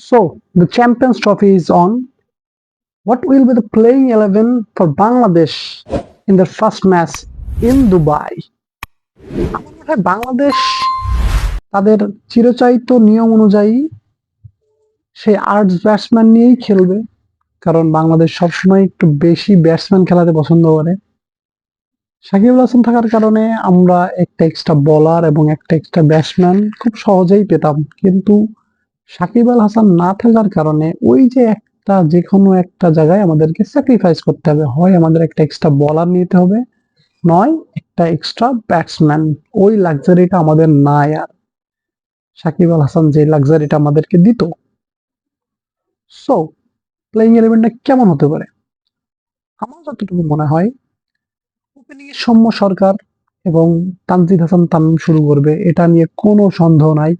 So, the Champions Trophy is on. What will be the playing 11 for Bangladesh in their first match in Dubai? আমার মনে হয় বাংলাদেশ তাদের চিরচারিত নিয়ম অনুযায়ী সেই ৮ ব্যাটসম্যান নিয়েই খেলবে, কারণ বাংলাদেশ সবসময় একটু বেশি ব্যাটসম্যান খেলাতে পছন্দ করে। সাকিব আল হাসান থাকার কারণে আমরা একটা এক্সট্রা বোলার এবং একটা এক্সট্রা ব্যাটসম্যান খুব সহজেই পেতাম, কিন্তু সাকিব আল হাসান না থাকার কারণে ওই যে একটা যে কোনো একটা জায়গায় আমাদেরকে স্যাক্রিফাইস করতে হবে, হয় আমাদের একটা এক্সট্রা বোলার নিতে হবে, নয় একটা এক্সট্রা ব্যাটসম্যান। ওই লাক্সারিটা আমাদের নাই আর। সাকিব আল হাসান যে লাক্সারিটা আমাদেরকে দিত। সো প্লেইং ইলেভেনটা কেমন হতে পারে? আমার যতটুকু মনে হয়, ওপেনিং এ সৌম্য সরকার এবং তানজিদ হাসান তামিম শুরু করবে, এটা নিয়ে কোনো সন্দেহ নাই।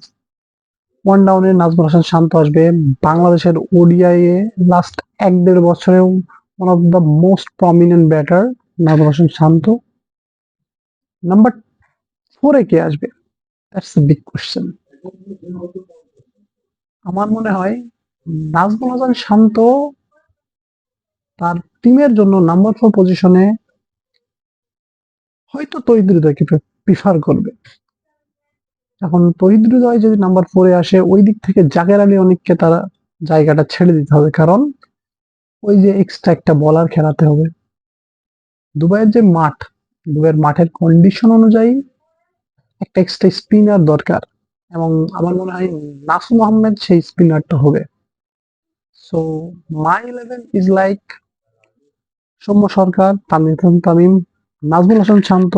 ওয়ান ডাউনে নাজমুল হাসান শান্ত আসবে। বাংলাদেশের ওডিআই এ লাস্ট ১-১.৫ বছরেও one of the most prominent batter Nazmul Hasan Shanto. Number 4 এ কে আসবে? That's a big question. আমার মনে হয় নাজমুল হাসান শান্ত তার টিমের জন্য নাম্বার 4 পজিশনে হয়তো তৌহিদ হৃদয়কে প্রিফার করবে। এখন তৌহিদ হৃদয় যদি নাম্বার 4 এ আসে, ওই দিক থেকে জাকের আলী অনেককে তারা জায়গাটা ছেড়ে দিতে হবে, কারণ ওই যে এক্সট্রা একটা বলার খেলাতে হবে। দুবাইয়ের যে মাঠ, দুবাইয়ের মাঠের কন্ডিশন অনুযায়ী একটা এক্সট্রা স্পিনার দরকার, এবং আমার মনে হয় নাসুম আহমেদ সেই স্পিনারটা হবে। So my 11 is like Soumya Sarkar, Tanzid Hasan Tamim, Nazmul Hasan Shanto,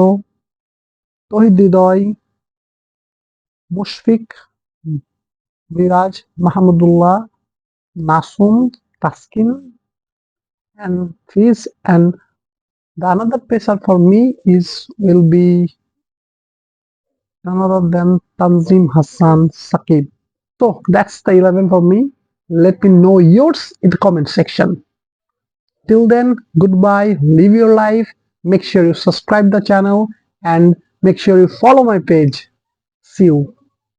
Towhid Hridoy, Mushfiq, Miraz, Mahmudullah, Nasum, Taskin, and Fiz, and the another pacer for me will be none other than Tanzim Hassan Saqib. So that's the 11 for me. Let me know yours in the comment section. Till then, goodbye, live your life, make sure you subscribe the channel and make sure you follow my page. See you.